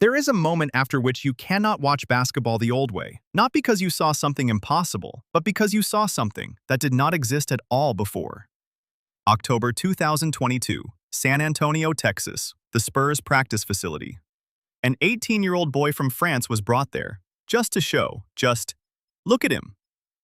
There is a moment after which you cannot watch basketball the old way, not because you saw something impossible, but because you saw something that did not exist at all before. October 2022, San Antonio, Texas, the Spurs practice facility. An 18-year-old boy from France was brought there, just to show, look at him.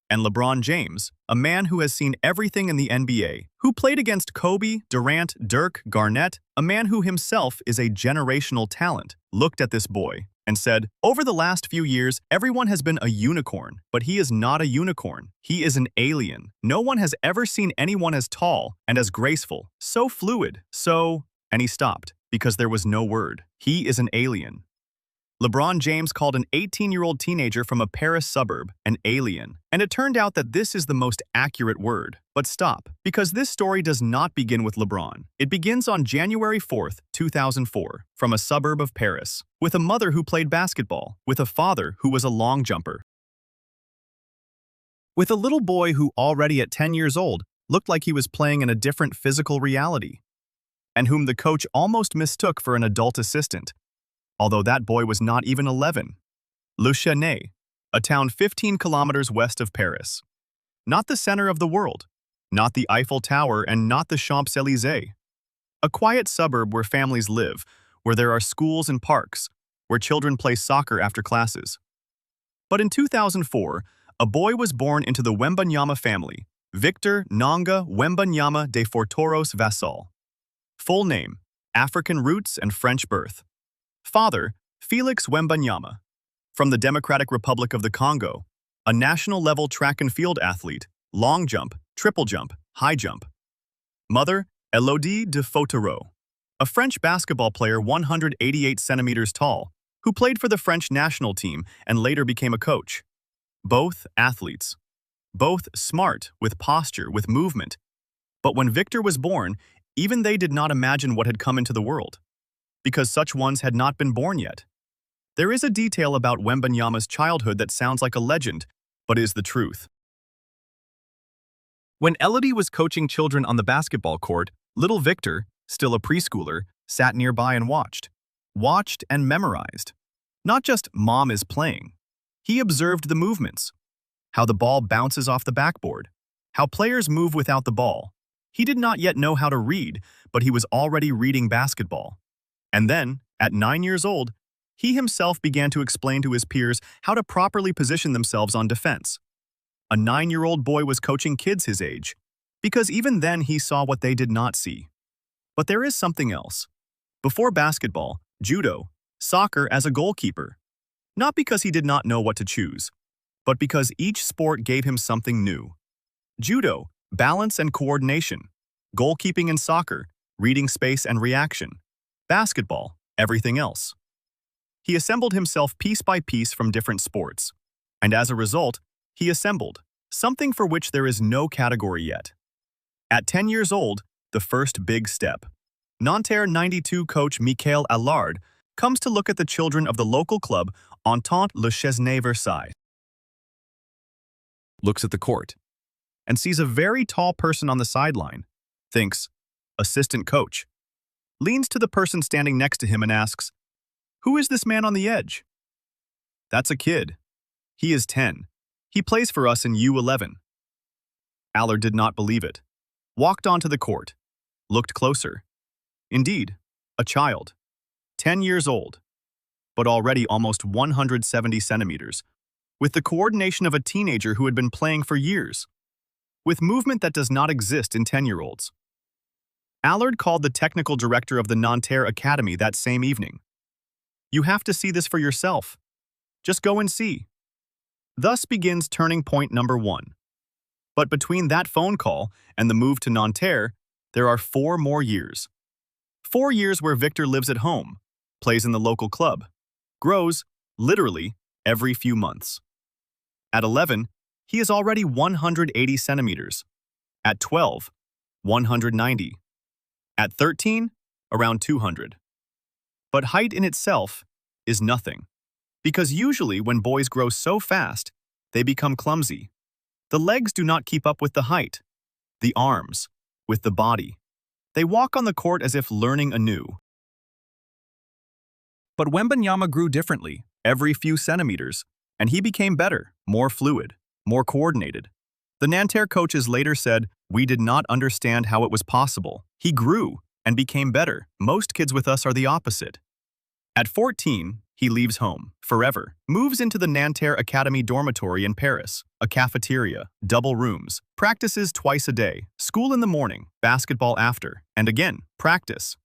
And LeBron James, a man who has seen everything in the NBA, who played against Kobe, Durant, Dirk, Garnett, a man who himself is a generational talent, looked at this boy and said, "Over the last few years, everyone has been a unicorn, but he is not a unicorn. He is an alien. No one has ever seen anyone as tall and as graceful, so fluid, so—" And he stopped, because there was no word. He is an alien. LeBron James called an 18-year-old teenager from a Paris suburb an alien, and it turned out that this is the most accurate word. But stop, because this story does not begin with LeBron. It begins on January 4th, 2004, from a suburb of Paris, with a mother who played basketball, with a father who was a long jumper, with a little boy who already at 10 years old looked like he was playing in a different physical reality, and whom the coach almost mistook for an adult assistant, although that boy was not even 11. Chesnay, a town 15 kilometers west of Paris. Not the center of the world, not the Eiffel Tower, and not the Champs-Élysées. A quiet suburb where families live, where there are schools and parks, where children play soccer after classes. But in 2004, a boy was born into the Wembanyama family, Victor Wembanyama de Fortoros Vassal. Full name, African roots and French birth. Father, Felix Wembanyama, from the Democratic Republic of the Congo, a national-level track and field athlete, long jump, triple jump, high jump. Mother, Elodie de Fautereau, a French basketball player 188 centimeters tall, who played for the French national team and later became a coach. Both athletes. Both smart, with posture, with movement. But when Victor was born, even they did not imagine what had come into the world, because such ones had not been born yet. There is a detail about Wembanyama's childhood that sounds like a legend, but is the truth. When Elodie was coaching children on the basketball court, little Victor, still a preschooler, sat nearby and watched. Watched and memorized. Not just "mom is playing." He observed the movements. How the ball bounces off the backboard. How players move without the ball. He did not yet know how to read, but he was already reading basketball. And then, at 9 years old, he himself began to explain to his peers how to properly position themselves on defense. A 9-year-old boy was coaching kids his age, because even then he saw what they did not see. But there is something else. Before basketball, judo, soccer as a goalkeeper. Not because he did not know what to choose, but because each sport gave him something new. Judo, balance and coordination. Goalkeeping and soccer, reading space and reaction. Basketball, everything else. He assembled himself piece by piece from different sports, and as a result, he assembled something for which there is no category yet. At 10 years old, the first big step. Nanterre 92 coach Michael Allard comes to look at the children of the local club Entente Le Chesnay Versailles. Looks at the court and sees a very tall person on the sideline, thinks, assistant coach. Leans to the person standing next to him and asks, "Who is this man on the edge?" "That's a kid. He is 10. He plays for us in U11. Allard did not believe it. Walked onto the court. Looked closer. Indeed, a child. 10 years old. But already almost 170 centimeters. With the coordination of a teenager who had been playing for years. With movement that does not exist in 10-year-olds. Allard called the technical director of the Nanterre Academy that same evening. "You have to see this for yourself. Just go and see." Thus begins turning point number 1. But between that phone call and the move to Nanterre, there are 4 more years. 4 years where Victor lives at home, plays in the local club, grows, literally, every few months. At 11, he is already 180 centimeters. At 12, 190. At 13, around 200. But height in itself is nothing. Because usually when boys grow so fast, they become clumsy. The legs do not keep up with the height. The arms, with the body. They walk on the court as if learning anew. But Wembanyama grew differently, every few centimeters, and he became better, more fluid, more coordinated. The Nanterre coaches later said, "We did not understand how it was possible. He grew and became better. Most kids with us are the opposite." At 14, he leaves home, forever, moves into the Nanterre Academy dormitory in Paris, a cafeteria, double rooms, practices twice a day, school in the morning, basketball after, and again, practice.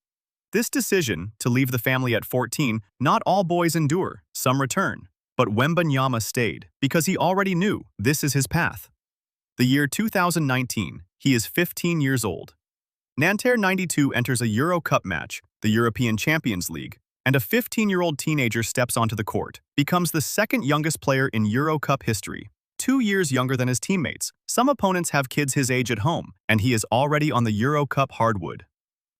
This decision, to leave the family at 14, not all boys endure, some return. But Wembanyama stayed, because he already knew this is his path. The year 2019, he is 15 years old. Nanterre 92 enters a Euro Cup match, the European Champions League, and a 15-year-old teenager steps onto the court, becomes the second youngest player in Euro Cup history, 2 years younger than his teammates. Some opponents have kids his age at home, and he is already on the Euro Cup hardwood.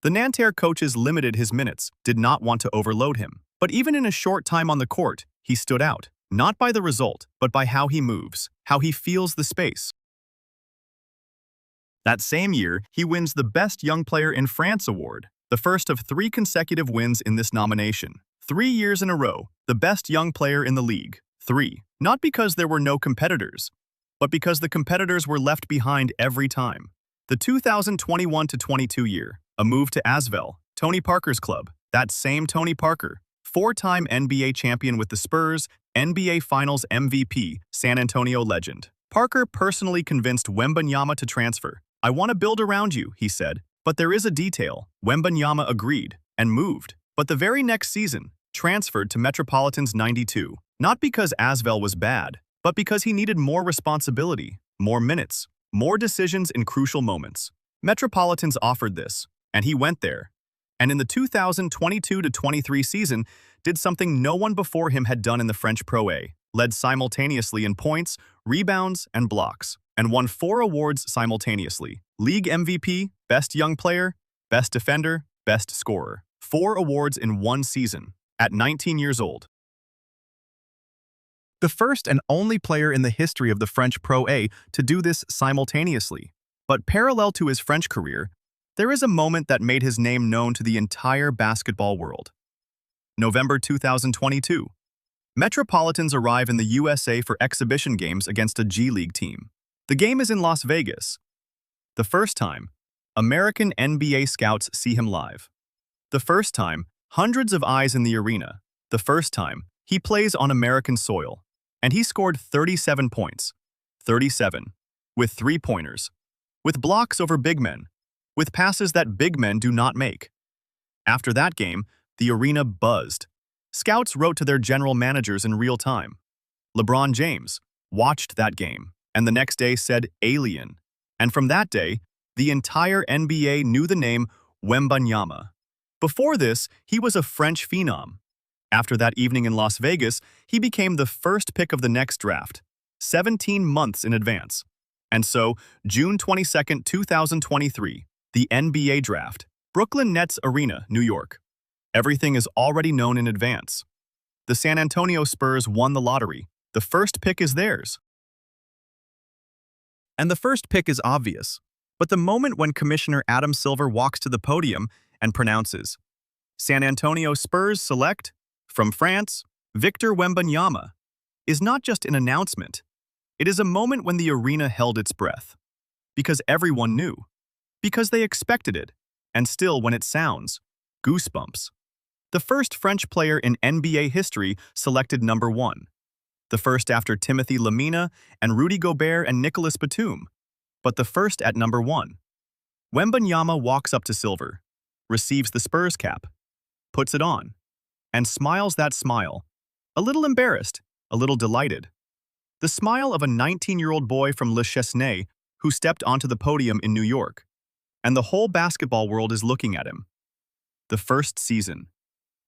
The Nanterre coaches limited his minutes, did not want to overload him. But even in a short time on the court, he stood out, not by the result, but by how he moves, how he feels the space. That same year, he wins the Best Young Player in France award, the first of 3 consecutive wins in this nomination. 3 years in a row, the best young player in the league. 3. Not because there were no competitors, but because the competitors were left behind every time. The 2021-22 year, a move to ASVEL, Tony Parker's club. That same Tony Parker, 4-time NBA champion with the Spurs, NBA Finals MVP, San Antonio legend. Parker personally convinced Wembanyama to transfer. "I want to build around you," he said. But there is a detail. Wembanyama agreed and moved. But the very next season, transferred to Metropolitans 92. Not because ASVEL was bad, but because he needed more responsibility, more minutes, more decisions in crucial moments. Metropolitans offered this, and he went there. And in the 2022-23 season, did something no one before him had done in the French Pro A, led simultaneously in points, rebounds, and blocks, and won 4 awards simultaneously. League MVP, Best Young Player, Best Defender, Best Scorer. 4 awards in one season, at 19 years old. The first and only player in the history of the French Pro A to do this simultaneously. But parallel to his French career, there is a moment that made his name known to the entire basketball world. November 2022. Metropolitans arrive in the USA for exhibition games against a G League team. The game is in Las Vegas. The first time, American NBA scouts see him live. The first time, hundreds of eyes in the arena. The first time, he plays on American soil. And he scored 37 points. 37. With 3-pointers. With blocks over big men. With passes that big men do not make. After that game, the arena buzzed. Scouts wrote to their general managers in real time. LeBron James watched that game, and the next day said alien. And from that day, the entire NBA knew the name Wembanyama. Before this, he was a French phenom. After that evening in Las Vegas, he became the first pick of the next draft, 17 months in advance. And so, June 22, 2023, the NBA draft, Brooklyn Nets Arena, New York. Everything is already known in advance. The San Antonio Spurs won the lottery. The first pick is theirs. And the first pick is obvious. But the moment when Commissioner Adam Silver walks to the podium and pronounces, "San Antonio Spurs select, from France, Victor Wembanyama," is not just an announcement. It is a moment when the arena held its breath. Because everyone knew. Because they expected it. And still, when it sounds, goosebumps. The first French player in NBA history selected number 1. The first after Timothy Lamina and Rudy Gobert and Nicolas Batum. But the first at number 1. Wembanyama walks up to Silver, receives the Spurs cap, puts it on, and smiles that smile, a little embarrassed, a little delighted. The smile of a 19-year-old boy from Le Chesnay who stepped onto the podium in New York. And the whole basketball world is looking at him. The first season.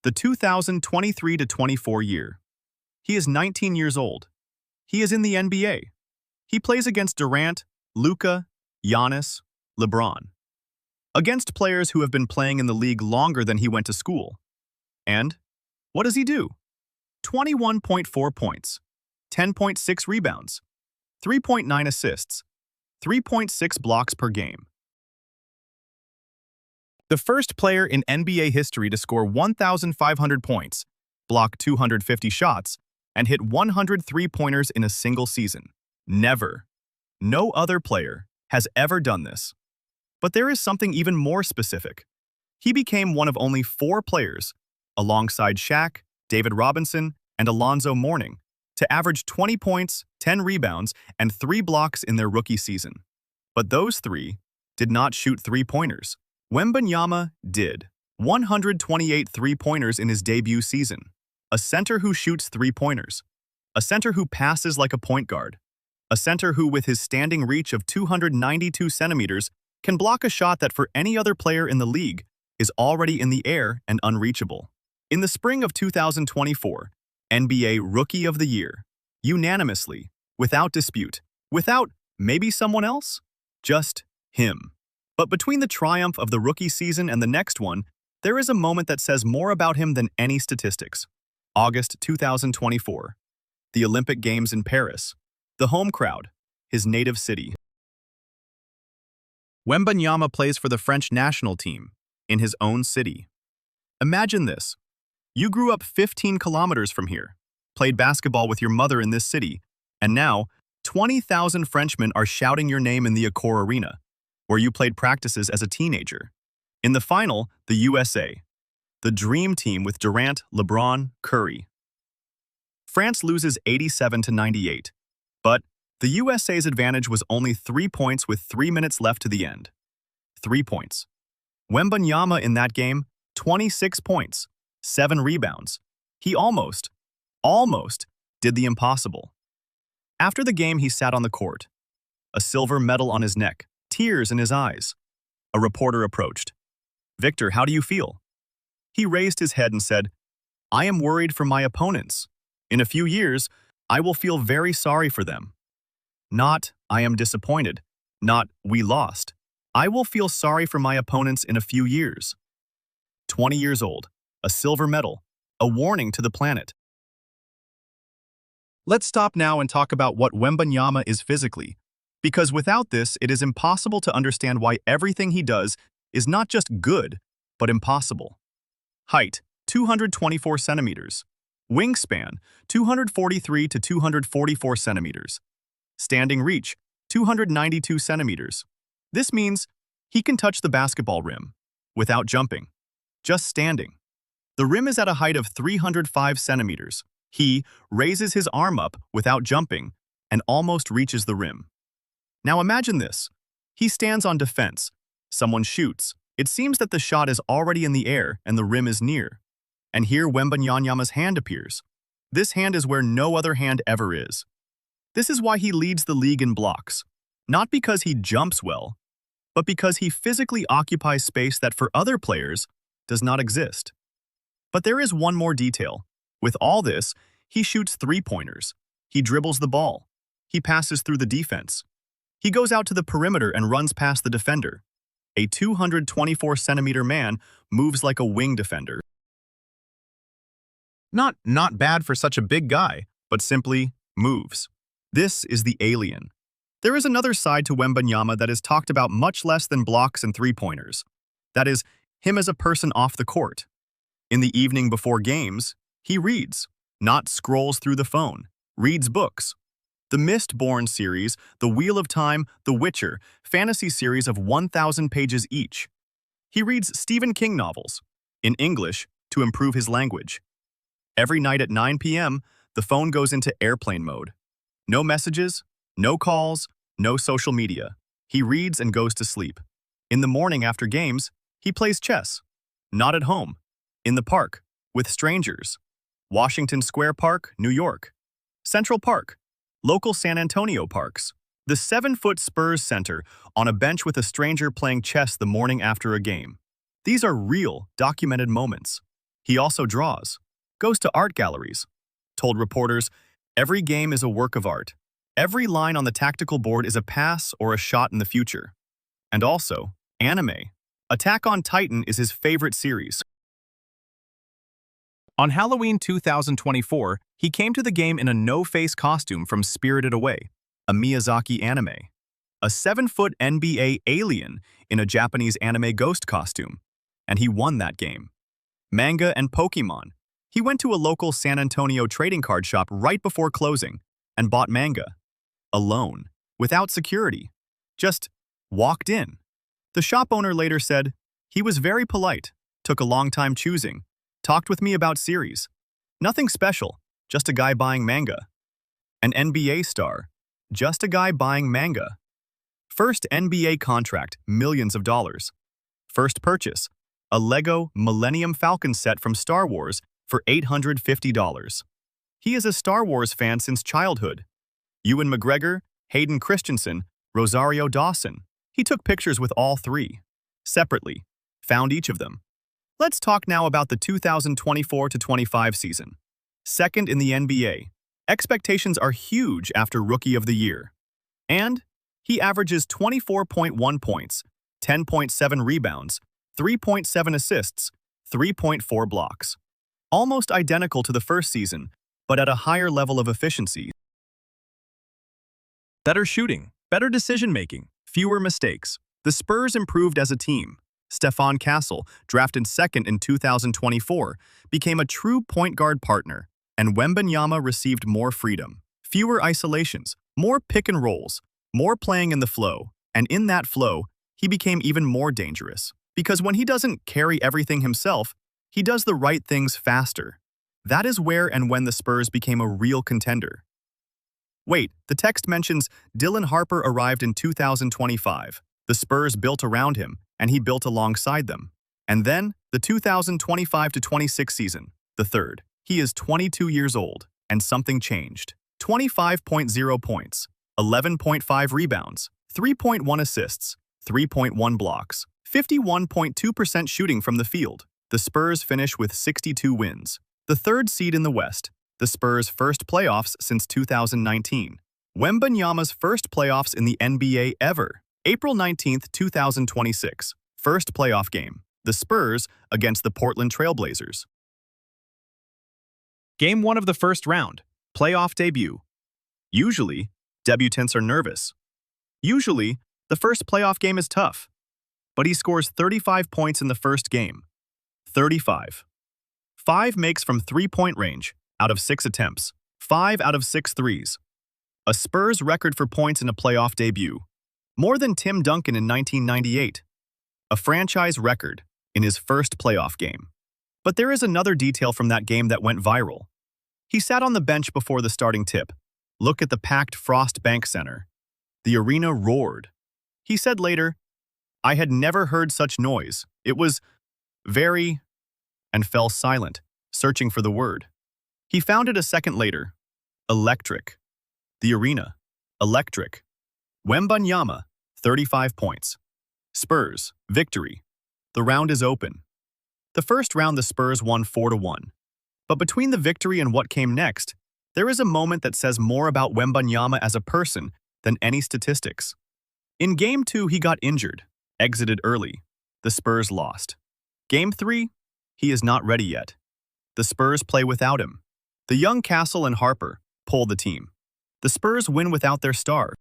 The 2023-24 year. He is 19 years old. He is in the NBA. He plays against Durant, Luka, Giannis, LeBron. Against players who have been playing in the league longer than he went to school. And what does he do? 21.4 points, 10.6 rebounds, 3.9 assists, 3.6 blocks per game. The first player in NBA history to score 1,500 points, block 250 shots, and hit 100 three-pointers in a single season. Never. No other player has ever done this. But there is something even more specific. He became one of only 4 players, alongside Shaq, David Robinson, and Alonzo Mourning, to average 20 points, 10 rebounds, and 3 blocks in their rookie season. But those 3 did not shoot three-pointers. Wembanyama did. 128 three-pointers in his debut season. A center who shoots three-pointers. A center who passes like a point guard. A center who, with his standing reach of 292 centimeters, can block a shot that for any other player in the league is already in the air and unreachable. In the spring of 2024, NBA Rookie of the Year, unanimously, without dispute, without maybe someone else, just him. But between the triumph of the rookie season and the next one, there is a moment that says more about him than any statistics. August 2024, the Olympic Games in Paris, the home crowd, his native city. Wembanyama plays for the French national team, in his own city. Imagine this. You grew up 15 kilometers from here, played basketball with your mother in this city, and now 20,000 Frenchmen are shouting your name in the Accor Arena, where you played practices as a teenager. In the final, the USA, the dream team with Durant, LeBron, Curry. France loses 87-98, but the USA's advantage was only 3 points with 3 minutes left to the end. 3 points. Wembanyama in that game, 26 points, 7 rebounds. He almost did the impossible. After the game, he sat on the court, a silver medal on his neck, tears in his eyes. A reporter approached. "Victor, how do you feel?" He raised his head and said, "I am worried for my opponents. In a few years, I will feel very sorry for them. Not, I am disappointed. Not, we lost. I will feel sorry for my opponents in a few years." 20 years old, a silver medal, a warning to the planet. Let's stop now and talk about what Wembanyama is physically, because without this, it is impossible to understand why everything he does is not just good, but impossible. Height, 224 centimeters. Wingspan, 243 to 244 centimeters. Standing reach, 292 centimeters. This means he can touch the basketball rim without jumping, just standing. The rim is at a height of 305 centimeters. He raises his arm up without jumping and almost reaches the rim. Now imagine this. He stands on defense. Someone shoots. It seems that the shot is already in the air and the rim is near. And here Wembanyama's hand appears. This hand is where no other hand ever is. This is why he leads the league in blocks. Not because he jumps well, but because he physically occupies space that for other players does not exist. But there is one more detail. With all this, he shoots three-pointers. He dribbles the ball. He passes through the defense. He goes out to the perimeter and runs past the defender. A 224-centimeter man moves like a wing defender. Not bad for such a big guy, but simply moves. This is the alien. There is another side to Wembanyama that is talked about much less than blocks and three-pointers. That is, him as a person off the court. In the evening before games, he reads, not scrolls through the phone, reads books. The Mistborn series, The Wheel of Time, The Witcher, fantasy series of 1,000 pages each. He reads Stephen King novels, in English, to improve his language. Every night at 9 p.m., the phone goes into airplane mode. No messages, no calls, no social media. He reads and goes to sleep. In the morning after games, he plays chess. Not at home. In the park, with strangers. Washington Square Park, New York. Central Park. Local San Antonio parks. The 7-foot Spurs center on a bench with a stranger playing chess the morning after a game. These are real, documented moments. He also draws. Goes to art galleries. Told reporters, every game is a work of art. Every line on the tactical board is a pass or a shot in the future. And also, anime. Attack on Titan is his favorite series. On Halloween 2024, he came to the game in a no-face costume from Spirited Away, a Miyazaki anime. A 7-foot NBA alien in a Japanese anime ghost costume. And he won that game. Manga and Pokemon. He went to a local San Antonio trading card shop right before closing and bought manga. Alone, without security. Just walked in. The shop owner later said, "He was very polite, took a long time choosing, talked with me about series. Nothing special, just a guy buying manga." An NBA star, just a guy buying manga. First NBA contract, millions of dollars. First purchase, a Lego Millennium Falcon set from Star Wars for $850. He is a Star Wars fan since childhood. Ewan McGregor, Hayden Christensen, Rosario Dawson. He took pictures with all three. Separately, found each of them. Let's talk now about the 2024-25 season. Second in the NBA. Expectations are huge after Rookie of the Year. And he averages 24.1 points, 10.7 rebounds, 3.7 assists, 3.4 blocks. Almost identical to the first season, but at a higher level of efficiency. Better shooting, better decision-making, fewer mistakes. The Spurs improved as a team. Stephon Castle, drafted second in 2024, became a true point guard partner, and Wembanyama received more freedom. Fewer isolations, more pick and rolls, more playing in the flow, and in that flow, he became even more dangerous. Because when he doesn't carry everything himself, he does the right things faster. That is where and when the Spurs became a real contender. Wait, the text mentions Dylan Harper arrived in 2025. The Spurs built around him, and he built alongside them. And then, the 2025-26 season, the third. He is 22 years old, and something changed. 25.0 points, 11.5 rebounds, 3.1 assists, 3.1 blocks, 51.2% shooting from the field. The Spurs finish with 62 wins. The third seed in the West. The Spurs' first playoffs since 2019. Wembanyama's first playoffs in the NBA ever. April 19, 2026. First playoff game. The Spurs against the Portland Trail Blazers. Game 1 of the first round. Playoff debut. Usually, debutants are nervous. Usually, the first playoff game is tough. But he scores 35 points in the first game. 35. 5 makes from three-point range out of 6 attempts. 5 out of 6 threes. A Spurs record for points in a playoff debut. More than Tim Duncan in 1998. A franchise record in his first playoff game. But there is another detail from that game that went viral. He sat on the bench before the starting tip. Look at the packed Frost Bank Center. The arena roared. He said later, "I had never heard such noise. It was very," and fell silent, searching for the word. He found it a second later. Electric. The arena. Electric. Wembanyama, 35 points. Spurs, victory. The round is open. The first round the Spurs won 4-1. But between the victory and what came next, there is a moment that says more about Wembanyama as a person than any statistics. In Game 2, he got injured, exited early. The Spurs lost. Game 3, he is not ready yet. The Spurs play without him. The young Castle and Harper pull the team. The Spurs win without their star.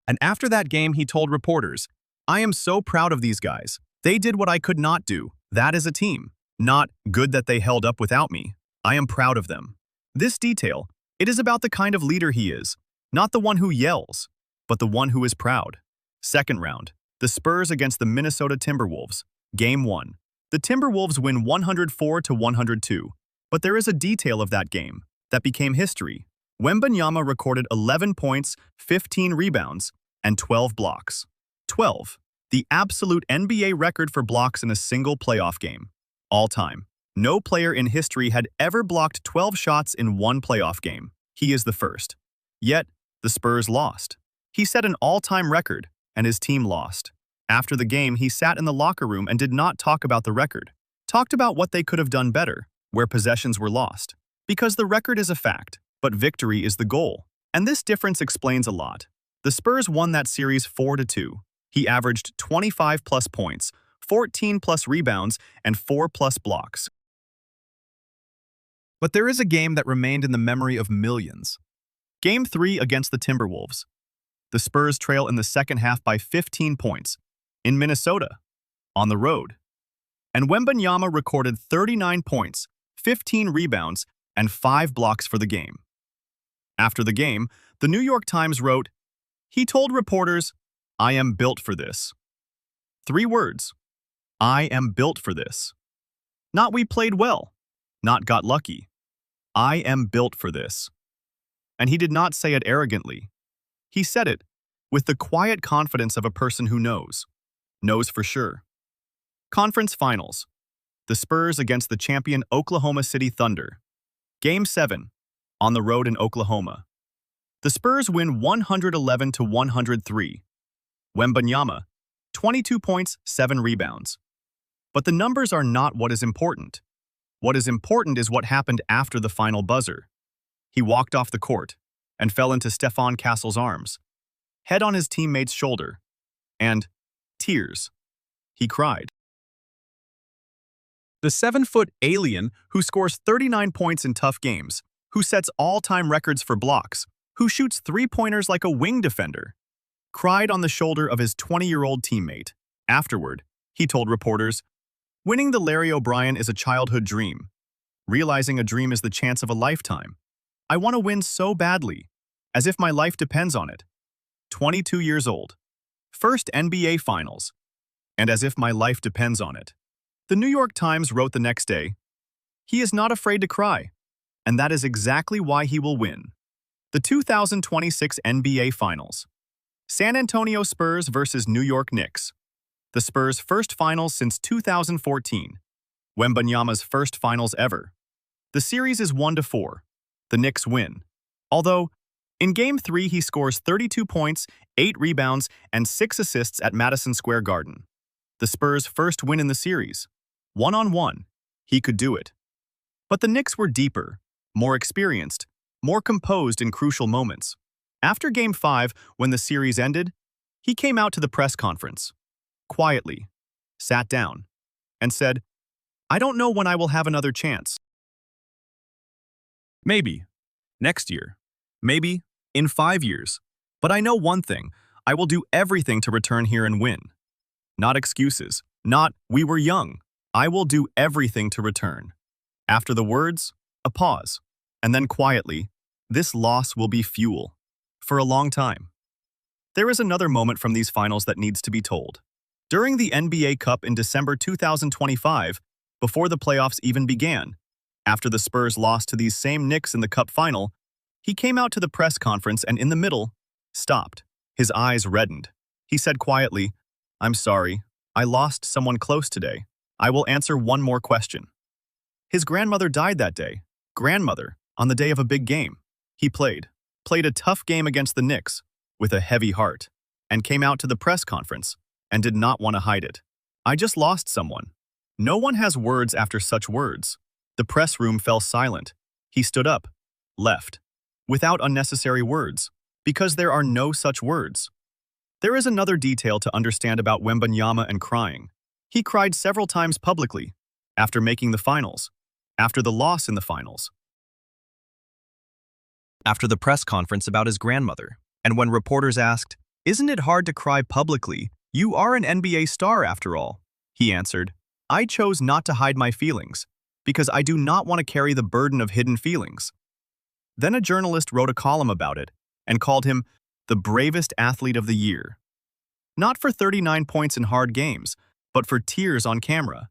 And after that game, he told reporters, "I am so proud of these guys. They did what I could not do. That is a team. Not good that they held up without me. I am proud of them." This detail, it is about the kind of leader he is, not the one who yells, but the one who is proud. Second round, the Spurs against the Minnesota Timberwolves. Game 1. The Timberwolves win 104-102. But there is a detail of that game that became history. Wembanyama recorded 11 points, 15 rebounds, and 12 blocks. 12. The absolute NBA record for blocks in a single playoff game. All time. No player in history had ever blocked 12 shots in one playoff game. He is the first. Yet, the Spurs lost. He set an all-time record, and his team lost. After the game, he sat in the locker room and did not talk about the record. Talked about what they could have done better, where possessions were lost. Because the record is a fact, but victory is the goal. And this difference explains a lot. The Spurs won that series 4-2. He averaged 25-plus points, 14-plus rebounds, and 4-plus blocks. But there is a game that remained in the memory of millions. Game 3 against the Timberwolves. The Spurs trail in the second half by 15 points. In Minnesota. On the road. and Wembanyama recorded 39 points, 15 rebounds, and 5 blocks for the game. After the game, the New York Times wrote, "He told reporters, 'I am built for this.' 3 words. I am built for this. Not we played well, not got lucky. I am built for this." And he did not say it arrogantly. He said it with the quiet confidence of a person who knows for sure. Conference Finals. The Spurs against the champion Oklahoma City Thunder. Game 7, on the road in Oklahoma. The Spurs win 111-103. Wembanyama, 22 points, 7 rebounds. But the numbers are not what is important. What is important is what happened after the final buzzer. He walked off the court and fell into Stephon Castle's arms, head on his teammate's shoulder, and tears. He cried. The 7-foot alien who scores 39 points in tough games, who sets all-time records for blocks, who shoots three-pointers like a wing defender, cried on the shoulder of his 20-year-old teammate. Afterward, he told reporters, "Winning the Larry O'Brien is a childhood dream. Realizing a dream is the chance of a lifetime. I want to win so badly, as if my life depends on it. 22 years old. First NBA Finals. And as if my life depends on it." The New York Times wrote the next day, "He is not afraid to cry, and that is exactly why he will win." The 2026 NBA Finals. San Antonio Spurs versus New York Knicks. The Spurs' first finals since 2014. Wembanyama's first finals ever. The series is 1-4. The Knicks win. Although, in Game 3 he scores 32 points, 8 rebounds, and 6 assists at Madison Square Garden. The Spurs' first win in the series. 1-on-1. He could do it. But the Knicks were deeper, more experienced, more composed in crucial moments. After Game 5, when the series ended, he came out to the press conference, quietly, sat down, and said, "I don't know when I will have another chance. Maybe next year. Maybe in 5 years. But I know one thing, I will do everything to return here and win. Not excuses, not, we were young. I will do everything to return." After the words, a pause, and then quietly, "This loss will be fuel. For a long time." There is another moment from these finals that needs to be told. During the NBA Cup in December 2025, before the playoffs even began, after the Spurs lost to these same Knicks in the Cup final, he came out to the press conference and in the middle, stopped. His eyes reddened. He said quietly, "I'm sorry, I lost someone close today. I will answer one more question." His grandmother died that day. Grandmother, on the day of a big game. He played a tough game against the Knicks with a heavy heart, and came out to the press conference and did not want to hide it. "I just lost someone." No one has words after such words. The press room fell silent. He stood up, left, without unnecessary words, because there are no such words. There is another detail to understand about Wembanyama and crying. He cried several times publicly, after making the finals, after the loss in the finals, after the press conference about his grandmother, and when reporters asked, "Isn't it hard to cry publicly? You are an NBA star after all." He answered, "I chose not to hide my feelings, because I do not want to carry the burden of hidden feelings." Then a journalist wrote a column about it, and called him the bravest athlete of the year. Not for 39 points in hard games, but for tears on camera.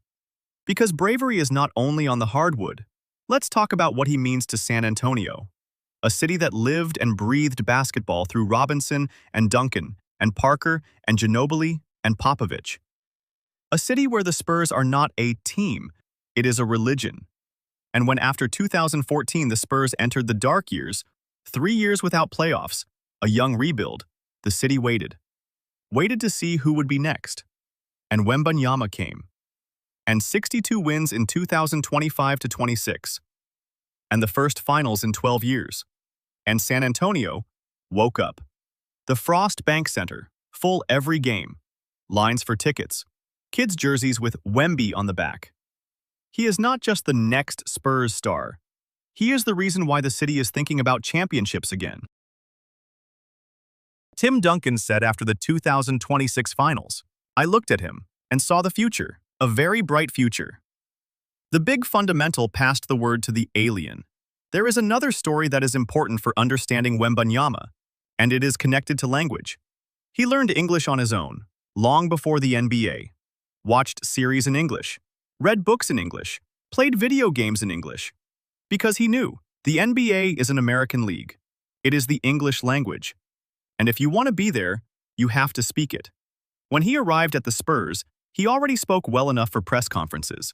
Because bravery is not only on the hardwood. Let's talk about what he means to San Antonio, a city that lived and breathed basketball through Robinson and Duncan and Parker and Ginobili and Popovich. A city where the Spurs are not a team, it is a religion. And when after 2014 the Spurs entered the dark years, 3 years without playoffs, a young rebuild, the city waited to see who would be next. And Wembanyama came. And 62 wins in 2025-26. And the first finals in 12 years. And San Antonio woke up. The Frost Bank Center, full every game. Lines for tickets. Kids' jerseys with Wemby on the back. He is not just the next Spurs star. He is the reason why the city is thinking about championships again. Tim Duncan said after the 2026 finals, "I looked at him and saw the future. A very bright future. The big fundamental passed the word to the alien. There is another story that is important for understanding Wembanyama, and it is connected to language. He learned English on his own, long before the NBA, watched series in English, read books in English, played video games in English, because he knew the NBA is an American league. It is the English language. And if you want to be there, you have to speak it. When he arrived at the Spurs, he already spoke well enough for press conferences.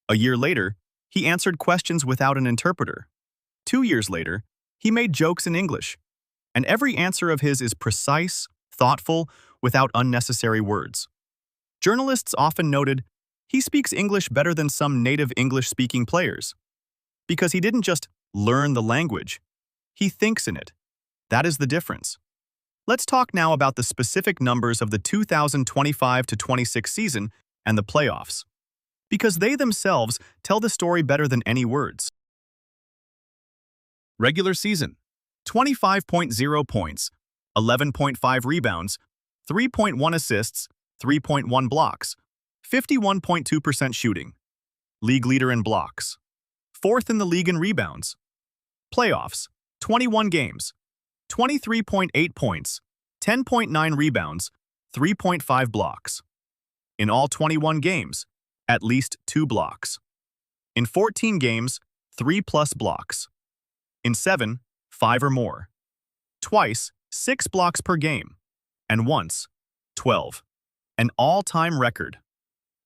A year later, he answered questions without an interpreter. 2 years later, he made jokes in English. And every answer of his is precise, thoughtful, without unnecessary words. Journalists often noted, he speaks English better than some native English-speaking players. Because he didn't just learn the language, he thinks in it. That is the difference. Let's talk now about the specific numbers of the 2025-26 season and the playoffs, because they themselves tell the story better than any words. Regular season: 25.0 points, 11.5 rebounds, 3.1 assists, 3.1 blocks, 51.2% shooting. League leader in blocks. 4th in the league in rebounds. Playoffs: 21 games, 23.8 points, 10.9 rebounds, 3.5 blocks. In all 21 games, at least 2 blocks. In 14 games, 3+ blocks. In 7, 5 or more. Twice, 6 blocks per game. And once, 12. An all-time record.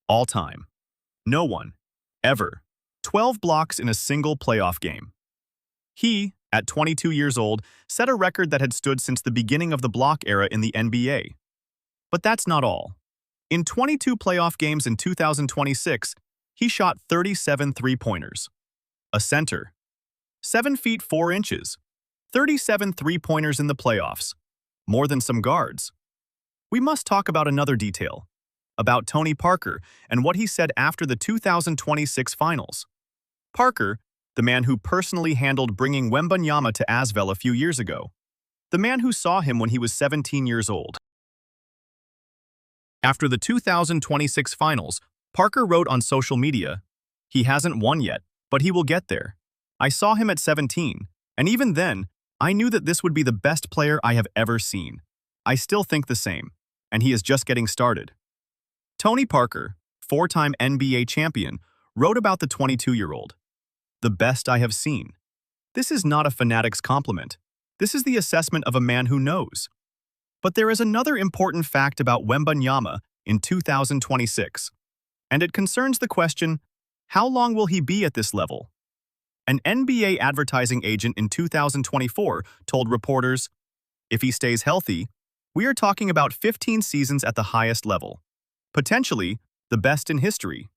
All-time. No one, ever, 12 blocks in a single playoff game. He, at 22 years old, set a record that had stood since the beginning of the block era in the NBA. But that's not all. In 22 playoff games in 2026, he shot 37 three-pointers. A center. 7 feet 4 inches. 37 three-pointers in the playoffs. More than some guards. We must talk about another detail. About Tony Parker and what he said after the 2026 finals. Parker, the man who personally handled bringing Wembanyama to ASVEL a few years ago. The man who saw him when he was 17 years old. After the 2026 finals, Parker wrote on social media, "He hasn't won yet, but he will get there. I saw him at 17, and even then, I knew that this would be the best player I have ever seen. I still think the same, and he is just getting started." Tony Parker, 4-time NBA champion, wrote about the 22-year-old. "The best I have seen." This is not a fanatic's compliment. This is the assessment of a man who knows. But there is another important fact about Wembanyama in 2026, and it concerns the question, how long will he be at this level? An NBA advertising agent in 2024 told reporters, "If he stays healthy, we are talking about 15 seasons at the highest level. Potentially, the best in history.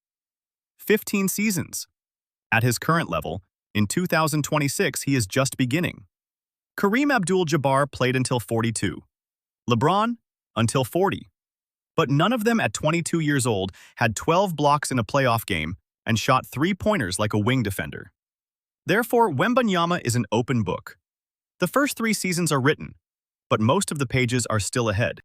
15 seasons. At his current level, in 2026, he is just beginning." Kareem Abdul-Jabbar played until 42. LeBron, until 40. But none of them at 22 years old had 12 blocks in a playoff game and shot three-pointers like a wing defender. Therefore, Wembanyama is an open book. The first 3 seasons are written, but most of the pages are still ahead.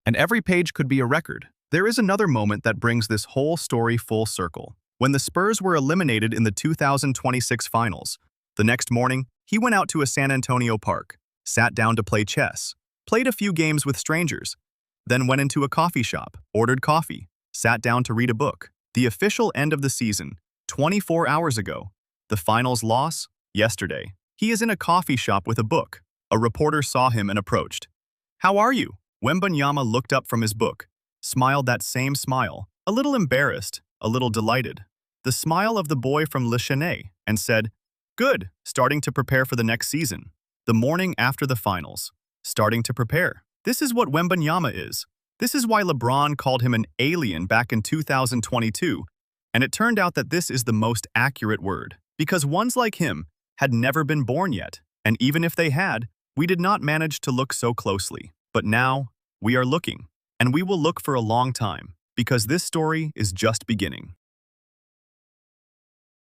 And every page could be a record. There is another moment that brings this whole story full circle. When the Spurs were eliminated in the 2026 finals, the next morning, he went out to a San Antonio park, sat down to play chess, played a few games with strangers, then went into a coffee shop, ordered coffee, sat down to read a book. The official end of the season, 24 hours ago. The finals loss, yesterday. He is in a coffee shop with a book. A reporter saw him and approached. "How are you?" Wembanyama looked up from his book, smiled that same smile, a little embarrassed, a little delighted. The smile of the boy from Chesnay, and said, "Good, starting to prepare for the next season." The morning after the finals, starting to prepare. This is what Wembanyama is. This is why LeBron called him an alien back in 2022, and it turned out that this is the most accurate word, because ones like him had never been born yet, and even if they had, we did not manage to look so closely. But now, we are looking, and we will look for a long time, because this story is just beginning.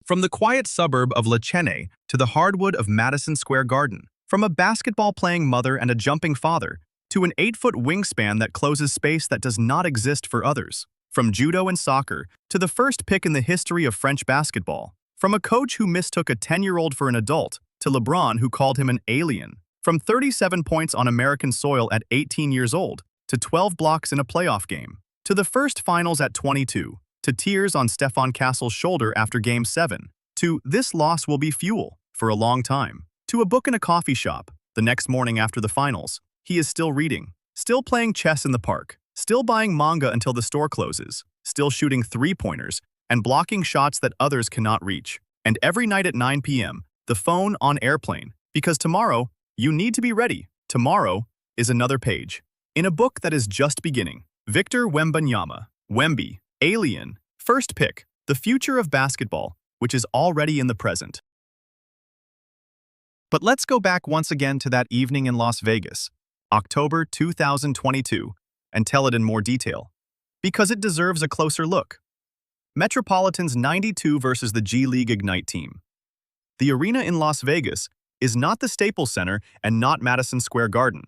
From the quiet suburb of Chesnay to the hardwood of Madison Square Garden, from a basketball-playing mother and a jumping father to an 8-foot wingspan that closes space that does not exist for others, From judo and soccer to the first pick in the history of French basketball. From a coach who mistook a 10-year-old for an adult to LeBron who called him an alien. From 37 points on American soil at 18 years old to 12 blocks in a playoff game. To the first finals at 22. To tears on Stefan Castle's shoulder after Game 7. To this loss will be fuel for a long time. To a book in a coffee shop the next morning after the finals. He is still reading, still playing chess in the park, still buying manga until the store closes, still shooting three-pointers and blocking shots that others cannot reach. And every night at 9 p.m., the phone on airplane, because tomorrow, you need to be ready. Tomorrow is another page. In a book that is just beginning. Victor Wembanyama, Wemby, Alien, first pick, the future of basketball, which is already in the present. But let's go back once again to that evening in Las Vegas, October 2022, and tell it in more detail, because it deserves a closer look. Metropolitans 92 versus the G League Ignite team. The arena in Las Vegas is not the Staples Center and not Madison Square Garden,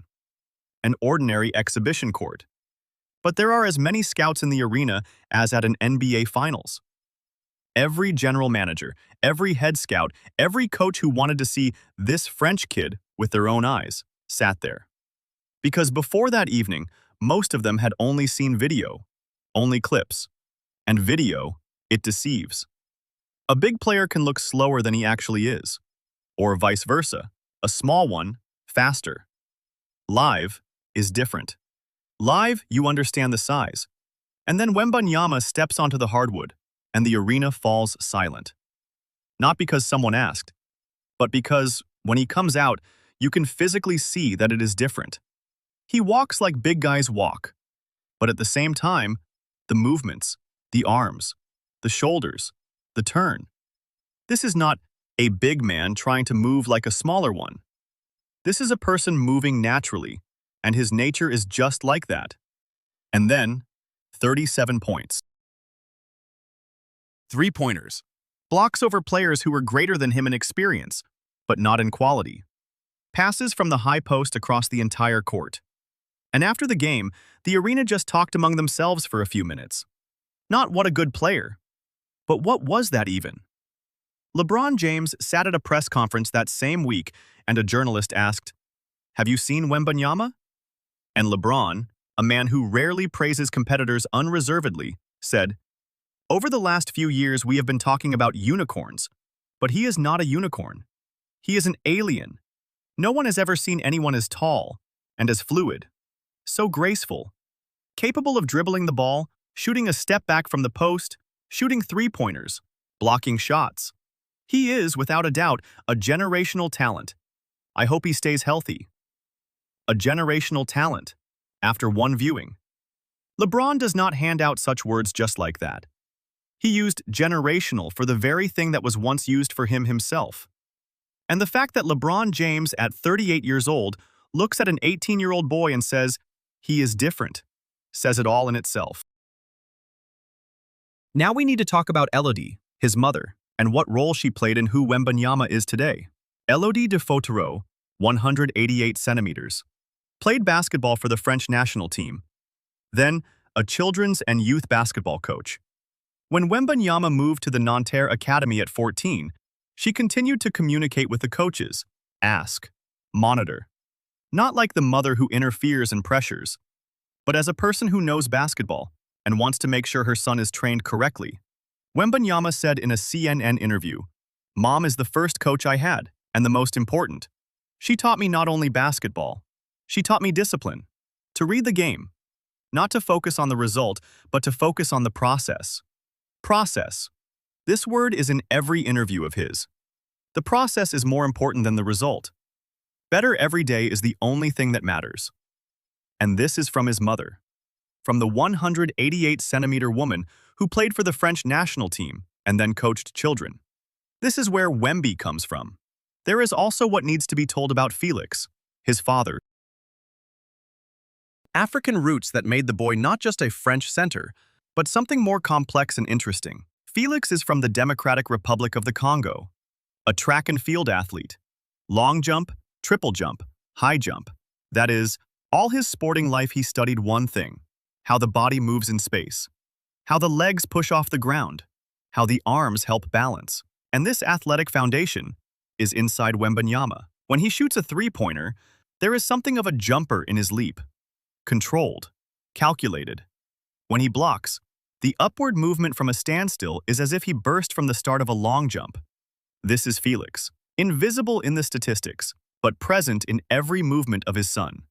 an ordinary exhibition court. But there are as many scouts in the arena as at an NBA Finals. Every general manager, every head scout, every coach who wanted to see this French kid with their own eyes sat there. Because before that evening, most of them had only seen video, only clips. And video, it deceives. A big player can look slower than he actually is, or vice versa, a small one, faster. Live is different. Live, you understand the size. And then Wembanyama steps onto the hardwood, and the arena falls silent. Not because someone asked, but because, when he comes out, you can physically see that it is different. He walks like big guys walk, but at the same time, the movements, the arms, the shoulders, the turn. This is not a big man trying to move like a smaller one. This is a person moving naturally, and his nature is just like that. And then, 37 points. Three-pointers. Blocks over players who were greater than him in experience, but not in quality. Passes from the high post across the entire court. And after the game, the arena just talked among themselves for a few minutes. Not what a good player, but what was that even? LeBron James sat at a press conference that same week and a journalist asked, "Have you seen Wembanyama?" And LeBron, a man who rarely praises competitors unreservedly, said, "Over the last few years we have been talking about unicorns, but he is not a unicorn. He is an alien. No one has ever seen anyone as tall and as fluid, so graceful, capable of dribbling the ball, shooting a step back from the post, shooting three-pointers, blocking shots. He is, without a doubt, a generational talent. I hope he stays healthy." A generational talent, after one viewing. LeBron does not hand out such words just like that. He used generational for the very thing that was once used for him himself. And the fact that LeBron James, at 38 years old, looks at an 18-year-old boy and says, "He is different," says it all in itself. Now we need to talk about Elodie, his mother, and what role she played in who Wembanyama is today. Elodie de Fautereau, 188 centimeters, played basketball for the French national team, then a children's and youth basketball coach. When Wembanyama moved to the Nanterre Academy at 14, she continued to communicate with the coaches, ask, monitor. Not like the mother who interferes and pressures, but as a person who knows basketball and wants to make sure her son is trained correctly. Wembanyama said in a CNN interview, "Mom is the first coach I had, and the most important. She taught me not only basketball, she taught me discipline, to read the game, not to focus on the result, but to focus on the process." Process. This word is in every interview of his. The process is more important than the result. Better every day is the only thing that matters. And this is from his mother. From the 188-centimeter woman who played for the French national team and then coached children. This is where Wemby comes from. There is also what needs to be told about Felix, his father. African roots that made the boy not just a French center, but something more complex and interesting. Felix is from the Democratic Republic of the Congo, a track and field athlete. Long jump, triple jump, high jump. That is, all his sporting life he studied one thing: how the body moves in space. how the legs push off the ground, how the arms help balance. And this athletic foundation is inside Wembanyama. When he shoots a three-pointer, there is something of a jumper in his leap. Controlled, calculated. When he blocks, the upward movement from a standstill is as if he burst from the start of a long jump. This is Felix, invisible in the statistics, but present in every movement of his son.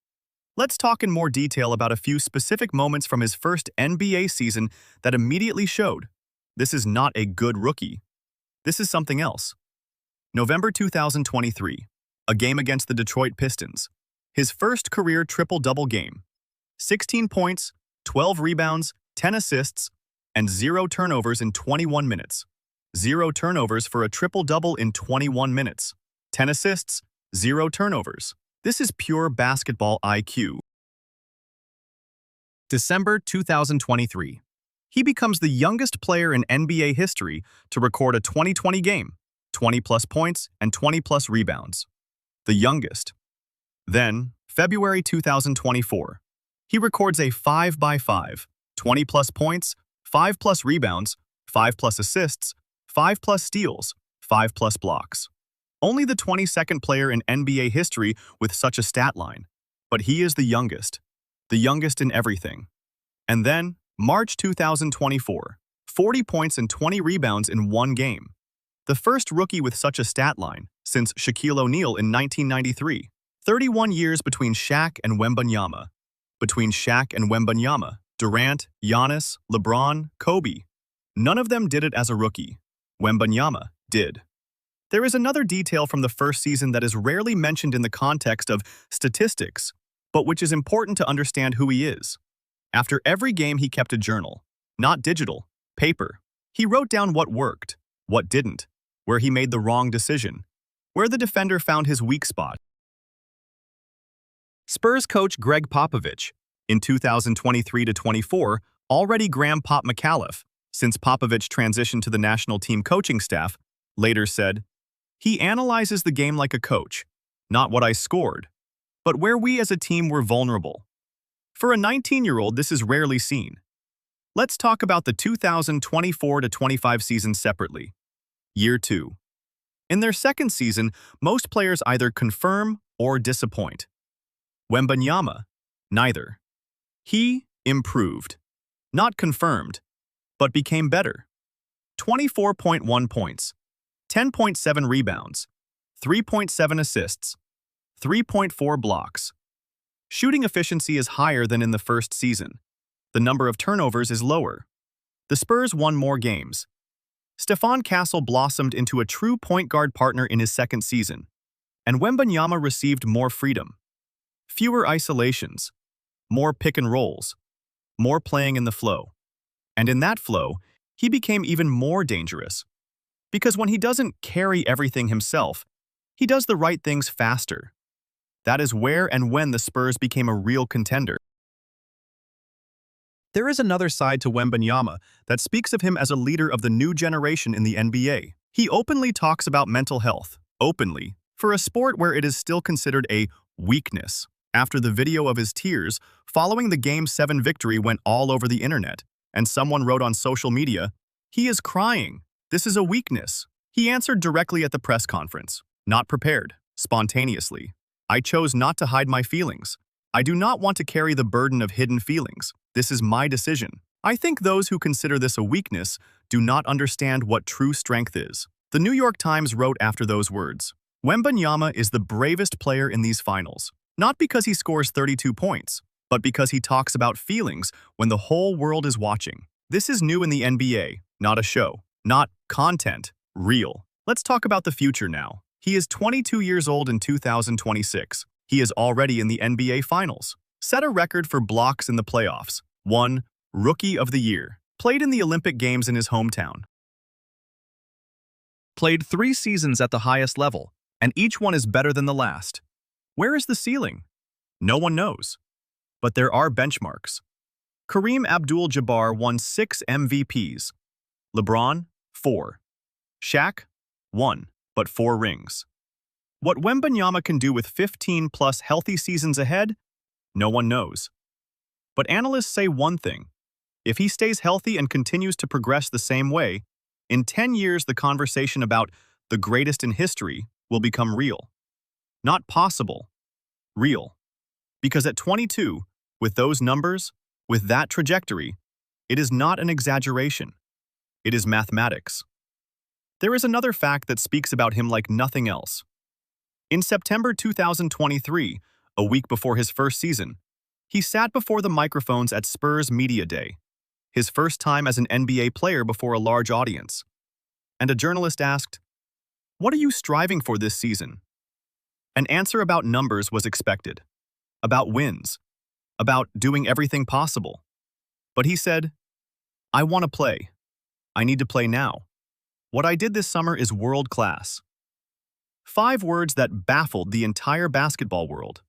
Let's talk in more detail about a few specific moments from his first NBA season that immediately showed this is not a good rookie. This is something else. November 2023, a game against the Detroit Pistons. His first career triple-double game. 16 points, 12 rebounds, 10 assists, and 0 turnovers in 21 minutes. 0 turnovers for a triple-double in 21 minutes. 10 assists, 0 turnovers. This is pure basketball IQ. December 2023. He becomes the youngest player in NBA history to record a 2020 game, 20-plus points and 20-plus rebounds. The youngest. Then, February 2024. He records a 5x5, 20-plus points, 5-plus rebounds, 5-plus assists, 5-plus steals, 5-plus blocks. Only the 22nd player in NBA history with such a stat line. But he is the youngest in everything. And then, March 2024, 40 points and 20 rebounds in one game. The first rookie with such a stat line since Shaquille O'Neal in 1993. 31 years between Shaq and Wembanyama. Between Shaq and Wembanyama, Durant, Giannis, LeBron, Kobe. None of them did it as a rookie. Wembanyama did. There is another detail from the first season that is rarely mentioned in the context of statistics, but which is important to understand who he is. After every game he kept a journal, not digital, paper. He wrote down what worked, what didn't, where he made the wrong decision, where the defender found his weak spot. Spurs coach Greg Popovich, in 2023-24, already Graham Pop McAuliffe, since Popovich transitioned to the national team coaching staff, later said, "He analyzes the game like a coach, not what I scored, but where we as a team were vulnerable." For a 19-year-old, this is rarely seen. Let's talk about the 2024-25 season separately. Year 2. In their second season, most players either confirm or disappoint. Wembanyama, neither. He improved, not confirmed, but became better. 24.1 points, 10.7 rebounds, 3.7 assists, 3.4 blocks. Shooting efficiency is higher than in the first season. The number of turnovers is lower. The Spurs won more games. Stephon Castle blossomed into a true point guard partner in his second season, and Wembanyama received more freedom. Fewer isolations, more pick and rolls, more playing in the flow. And in that flow, he became even more dangerous. Because when he doesn't carry everything himself, he does the right things faster. That is where and when the Spurs became a real contender. There is another side to Wembanyama that speaks of him as a leader of the new generation in the NBA. He openly talks about mental health, openly, for a sport where it is still considered a weakness. After the video of his tears following the Game 7 victory went all over the internet, and someone wrote on social media, "He is crying. This is a weakness." He answered directly at the press conference, not prepared, spontaneously. "I chose not to hide my feelings. I do not want to carry the burden of hidden feelings. This is my decision." I think those who consider this a weakness do not understand what true strength is. The New York Times wrote after those words, "Wembanyama is the bravest player in these finals. Not because he scores 32 points, but because he talks about feelings when the whole world is watching. This is new in the NBA, not a show, not content, real." Let's talk about the future now. He is 22 years old in 2026. He is already in the NBA Finals. Set a record for blocks in the playoffs. Won Rookie of the Year. Played in the Olympic Games in his hometown. Played 3 seasons at the highest level, and each one is better than the last. Where is the ceiling? No one knows. But there are benchmarks. Kareem Abdul-Jabbar won 6 MVPs. LeBron, 4. Shaq, 1, but 4 rings. What Wembanyama can do with 15-plus healthy seasons ahead, no one knows. But analysts say one thing. If he stays healthy and continues to progress the same way, in 10 years the conversation about the greatest in history will become real. Not possible, real. Because at 22, with those numbers, with that trajectory, it is not an exaggeration. It is mathematics. There is another fact that speaks about him like nothing else. In September 2023, a week before his first season, he sat before the microphones at Spurs Media Day, his first time as an NBA player before a large audience. And a journalist asked, "What are you striving for this season?" An answer about numbers was expected, about wins, about doing everything possible. But he said, "I want to play. I need to play now. What I did this summer is world class." 5 words that baffled the entire basketball world.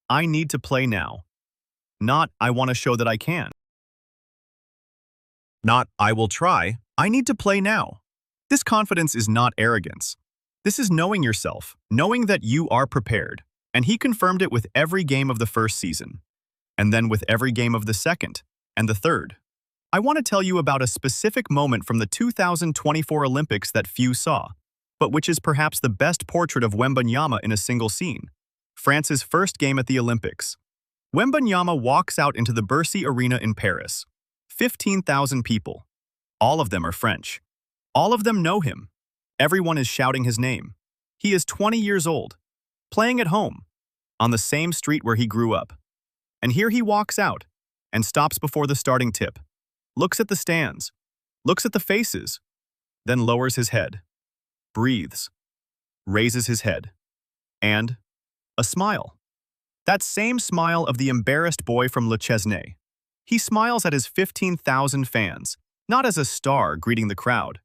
I need to play now. Not, I want to show that I can. Not, I will try. I need to play now. This confidence is not arrogance. This is knowing yourself, knowing that you are prepared. And he confirmed it with every game of the first season, and then with every game of the second and the third. I want to tell you about a specific moment from the 2024 Olympics that few saw, but which is perhaps the best portrait of Wembanyama in a single scene. France's first game at the Olympics. Wembanyama walks out into the Bercy Arena in Paris. 15,000 people. All of them are French. All of them know him. Everyone is shouting his name. He is 20 years old, playing at home, on the same street where he grew up. And here he walks out and stops before the starting tip, looks at the stands, looks at the faces, then lowers his head, breathes, raises his head, and a smile. That same smile of the embarrassed boy from Le Chesnay. He smiles at his 15,000 fans, not as a star greeting the crowd,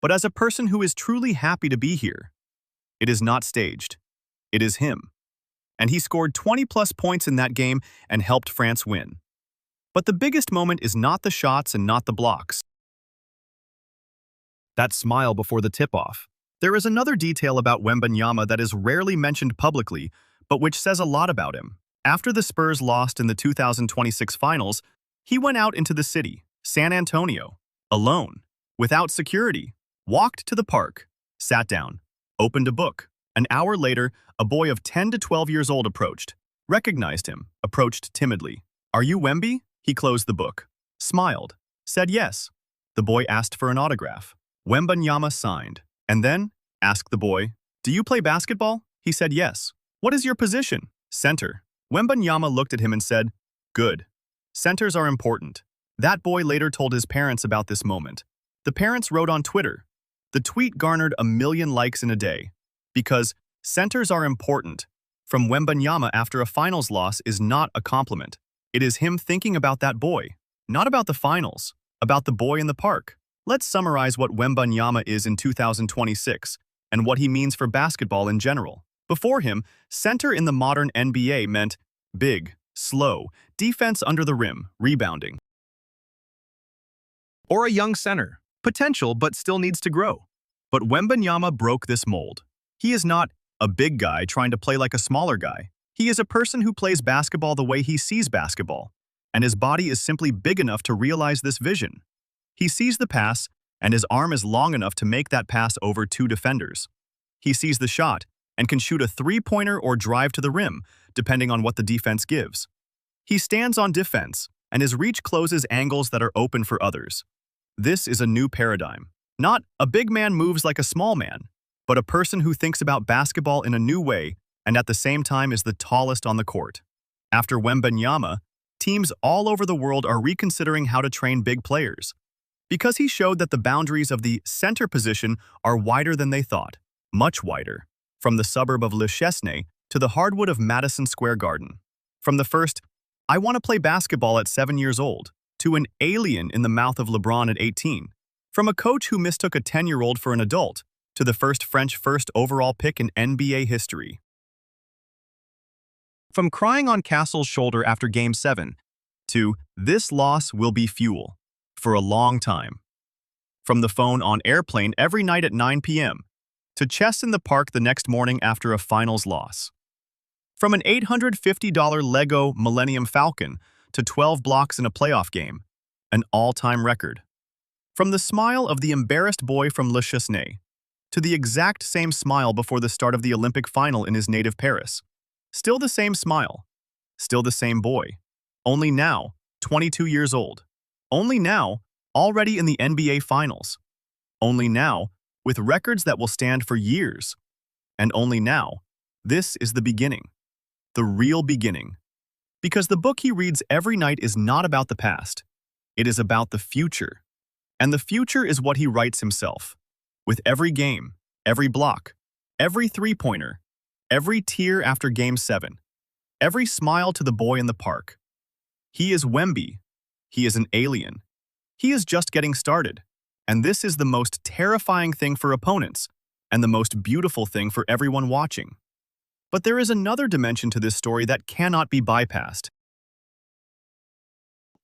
but as a person who is truly happy to be here. It is not staged. It is him. And he scored 20-plus points in that game and helped France win. But the biggest moment is not the shots and not the blocks. That smile before the tip-off. There is another detail about Wembanyama that is rarely mentioned publicly, but which says a lot about him. After the Spurs lost in the 2026 finals, he went out into the city, San Antonio, alone, without security, walked to the park, sat down, opened a book. An hour later, a boy of 10 to 12 years old approached, recognized him, approached timidly. "Are you Wemby?" He closed the book, smiled, said yes. The boy asked for an autograph. Wembanyama signed, and then asked the boy, "Do you play basketball?" He said yes. "What is your position?" "Center." Wembanyama looked at him and said, "Good. Centers are important." That boy later told his parents about this moment. The parents wrote on Twitter. The tweet garnered 1 million likes in a day. Because centers are important from Wembanyama after a finals loss is not a compliment. It is him thinking about that boy, not about the finals, about the boy in the park. Let's summarize what Wembanyama is in 2026 and what he means for basketball in general. Before him, center in the modern NBA meant big, slow, defense under the rim, rebounding. Or a young center, potential but still needs to grow. But Wembanyama broke this mold. He is not a big guy trying to play like a smaller guy. He is a person who plays basketball the way he sees basketball, and his body is simply big enough to realize this vision. He sees the pass, and his arm is long enough to make that pass over 2 defenders. He sees the shot, and can shoot a 3-pointer or drive to the rim, depending on what the defense gives. He stands on defense, and his reach closes angles that are open for others. This is a new paradigm. Not a big man moves like a small man, but a person who thinks about basketball in a new way and at the same time is the tallest on the court. After Wembanyama, teams all over the world are reconsidering how to train big players, because he showed that the boundaries of the center position are wider than they thought, much wider, from the suburb of Le Chesnay to the hardwood of Madison Square Garden. From the first, "I want to play basketball at 7 years old," to an alien in the mouth of LeBron at 18. From a coach who mistook a 10-year-old for an adult, to the first French first overall pick in NBA history. From crying on Castle's shoulder after Game 7, to "This loss will be fuel for a long time." From the phone on airplane every night at 9 p.m., to chess in the park the next morning after a finals loss. From an $850 Lego Millennium Falcon to 12 blocks in a playoff game, an all-time record. From the smile of the embarrassed boy from Le Chesnay to the exact same smile before the start of the Olympic final in his native Paris. Still the same smile. Still the same boy. Only now, 22 years old. Only now, already in the NBA Finals. Only now, with records that will stand for years. And only now, this is the beginning. The real beginning. Because the book he reads every night is not about the past. It is about the future. And the future is what he writes himself. With every game, every block, every three-pointer, every tear after Game 7, every smile to the boy in the park. He is Wemby. He is an alien. He is just getting started. And this is the most terrifying thing for opponents, and the most beautiful thing for everyone watching. But there is another dimension to this story that cannot be bypassed.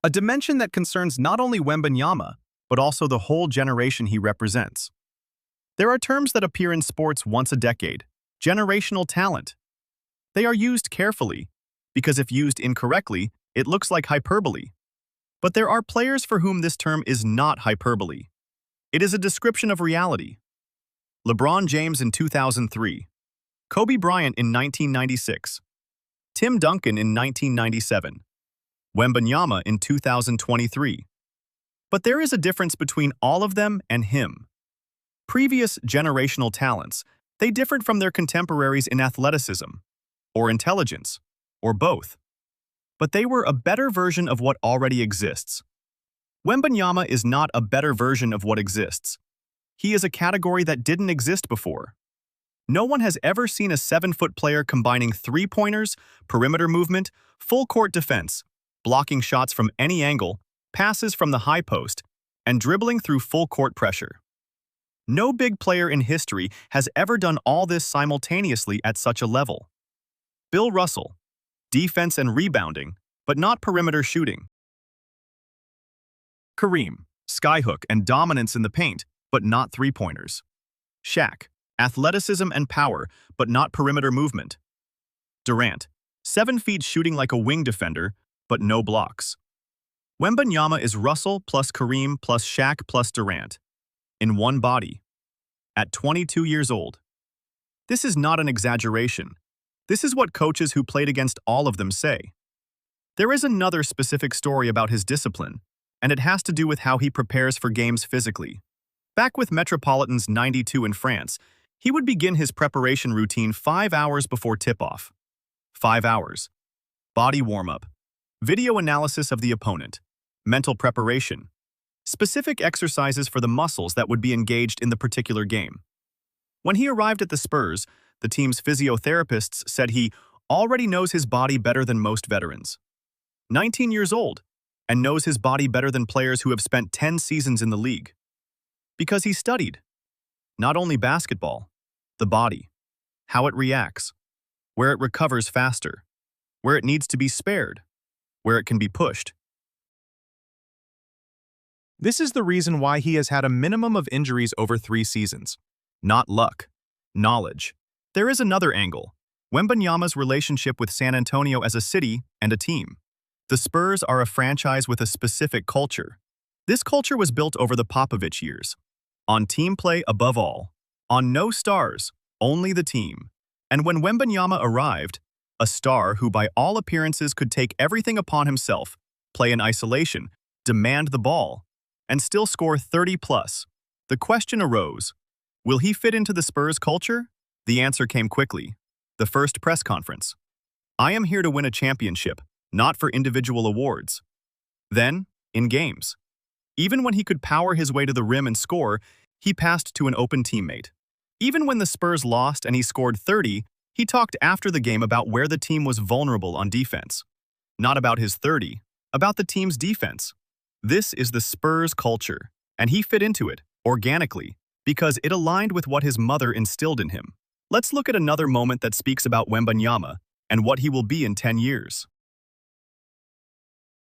A dimension that concerns not only Wembanyama, but also the whole generation he represents. There are terms that appear in sports once a decade: generational talent. They are used carefully, because if used incorrectly, it looks like hyperbole. But there are players for whom this term is not hyperbole. It is a description of reality. LeBron James in 2003, Kobe Bryant in 1996, Tim Duncan in 1997, Wembanyama in 2023. But there is a difference between all of them and him. Previous generational talents, they differed from their contemporaries in athleticism, or intelligence, or both. But they were a better version of what already exists. Wembanyama is not a better version of what exists. He is a category that didn't exist before. No one has ever seen a 7-foot player combining three-pointers, perimeter movement, full-court defense, blocking shots from any angle, passes from the high post, and dribbling through full-court pressure. No big player in history has ever done all this simultaneously at such a level. Bill Russell, defense and rebounding, but not perimeter shooting. Kareem, skyhook and dominance in the paint, but not three-pointers. Shaq, athleticism and power, but not perimeter movement. Durant, 7 feet shooting like a wing defender, but no blocks. Wembanyama is Russell plus Kareem plus Shaq plus Durant. In one body. At 22 years old. This is not an exaggeration. This is what coaches who played against all of them say. There is another specific story about his discipline, and it has to do with how he prepares for games physically. Back with Metropolitans 92 in France, he would begin his preparation routine 5 hours before tip-off. 5 hours. Body warm-up. Video analysis of the opponent. Mental preparation. Specific exercises for the muscles that would be engaged in the particular game. When he arrived at the Spurs, the team's physiotherapists said he already knows his body better than most veterans. 19 years old, and knows his body better than players who have spent 10 seasons in the league. Because he studied, not only basketball, the body, how it reacts, where it recovers faster, where it needs to be spared, where it can be pushed. This is the reason why he has had a minimum of injuries over 3 seasons. Not luck. Knowledge. There is another angle. Wembanyama's relationship with San Antonio as a city and a team. The Spurs are a franchise with a specific culture. This culture was built over the Popovich years. On team play above all. On no stars, only the team. And when Wembanyama arrived, a star who by all appearances could take everything upon himself, play in isolation, demand the ball, and still score 30+. The question arose, will he fit into the Spurs culture? The answer came quickly. The first press conference. I am here to win a championship, not for individual awards. Then, in games. Even when he could power his way to the rim and score, he passed to an open teammate. Even when the Spurs lost and he scored 30, he talked after the game about where the team was vulnerable on defense. Not about his 30, about the team's defense. This is the Spurs culture, and he fit into it, organically, because it aligned with what his mother instilled in him. Let's look at another moment that speaks about Wembanyama and what he will be in 10 years.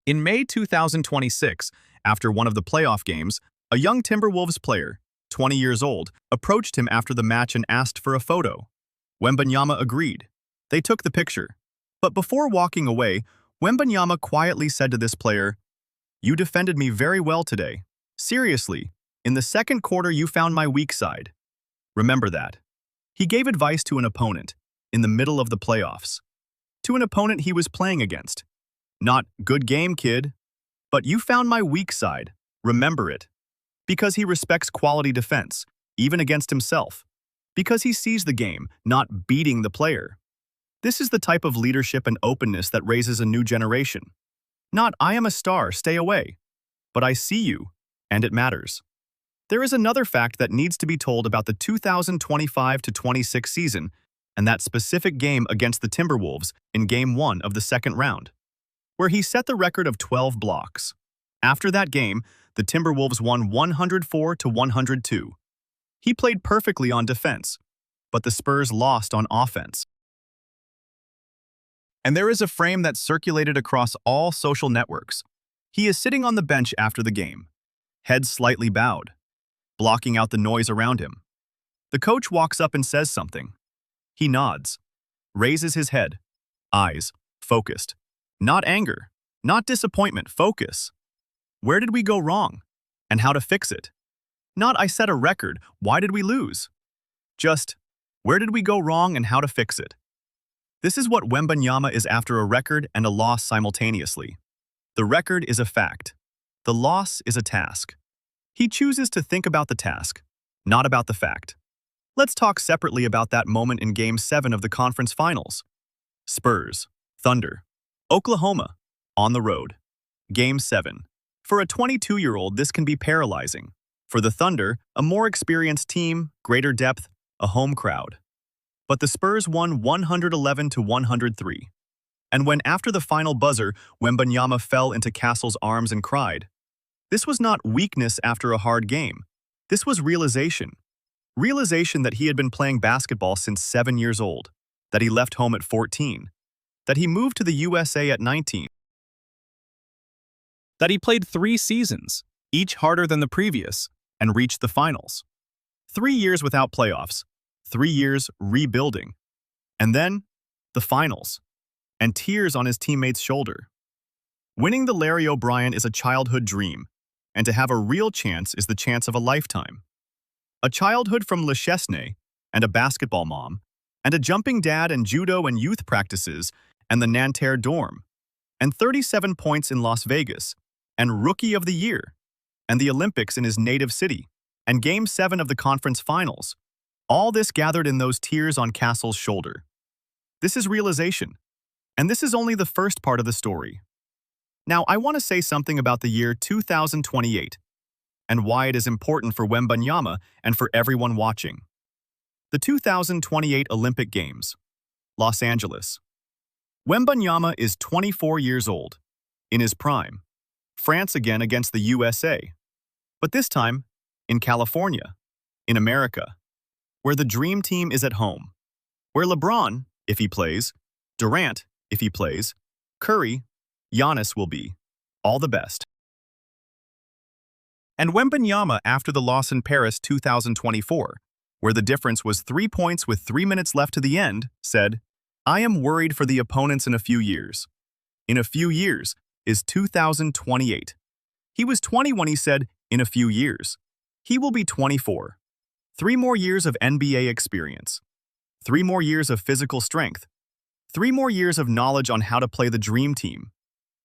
In May 2026, after one of the playoff games, a young Timberwolves player, 20 years old, approached him after the match and asked for a photo. Wembanyama agreed. They took the picture. But before walking away, Wembanyama quietly said to this player, You defended me very well today. Seriously, in the second quarter you found my weak side. Remember that. He gave advice to an opponent in the middle of the playoffs. To an opponent he was playing against. Not, good game, kid. But you found my weak side. Remember it. Because he respects quality defense, even against himself. Because he sees the game, not beating the player. This is the type of leadership and openness that raises a new generation. Not, I am a star, stay away. But I see you, and it matters. There is another fact that needs to be told about the 2025-26 season and that specific game against the Timberwolves in Game 1 of the second round, where he set the record of 12 blocks. After that game, the Timberwolves won 104-102. He played perfectly on defense, but the Spurs lost on offense. And there is a frame that circulated across all social networks. He is sitting on the bench after the game, head slightly bowed, blocking out the noise around him. The coach walks up and says something. He nods, raises his head, eyes focused. Not anger, not disappointment, focus. Where did we go wrong? And how to fix it? Not, I set a record, why did we lose? Just, where did we go wrong and how to fix it? This is what Wembanyama is after, a record and a loss simultaneously. The record is a fact. The loss is a task. He chooses to think about the task, not about the fact. Let's talk separately about that moment in Game 7 of the conference finals. Spurs, Thunder, Oklahoma, on the road. Game 7. For a 22-year-old, this can be paralyzing. For the Thunder, a more experienced team, greater depth, a home crowd. But the Spurs won 111-103. And when after the final buzzer, Wembanyama fell into Castle's arms and cried, this was not weakness after a hard game. This was realization. Realization that he had been playing basketball since 7 years old, that he left home at 14, that he moved to the USA at 19, that he played 3 seasons, each harder than the previous, and reached the finals. 3 years without playoffs, 3 years rebuilding, and then the finals, and tears on his teammate's shoulder. Winning the Larry O'Brien is a childhood dream, and to have a real chance is the chance of a lifetime. A childhood from Chesnay, and a basketball mom, and a jumping dad and judo and youth practices, and the Nanterre dorm, and 37 points in Las Vegas, and Rookie of the Year, and the Olympics in his native city, and Game 7 of the conference finals. All this gathered in those tears on Castle's shoulder. This is realization, and this is only the first part of the story. Now, I want to say something about the year 2028, and why it is important for Wembanyama and for everyone watching. The 2028 Olympic Games, Los Angeles. Wembanyama is 24 years old, in his prime. France again against the USA. But this time, in California, in America, where the dream team is at home, where LeBron, if he plays, Durant, if he plays, Curry, Giannis will be. All the best. And Wembanyama after the loss in Paris 2024, where the difference was 3 points with 3 minutes left to the end, said, I am worried for the opponents in a few years. In a few years is 2028. He was 20 when he said, in a few years. He will be 24. 3 more years of NBA experience. 3 more years of physical strength. 3 more years of knowledge on how to play the dream team.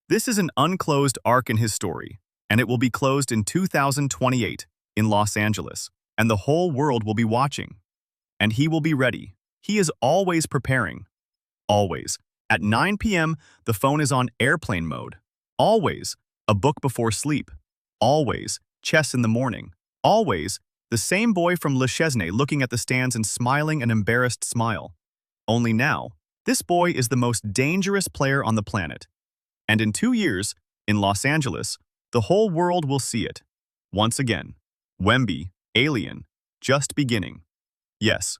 This is an unclosed arc in his story, and it will be closed in 2028 in Los Angeles, and the whole world will be watching. And he will be ready. He is always preparing. Always. At 9 p.m., the phone is on airplane mode. Always. A book before sleep. Always. Chess in the morning. Always. The same boy from Chesnay looking at the stands and smiling an embarrassed smile. Only now, this boy is the most dangerous player on the planet. And in 2 years, in Los Angeles, the whole world will see it. Once again. Wemby, alien, just beginning. Yes,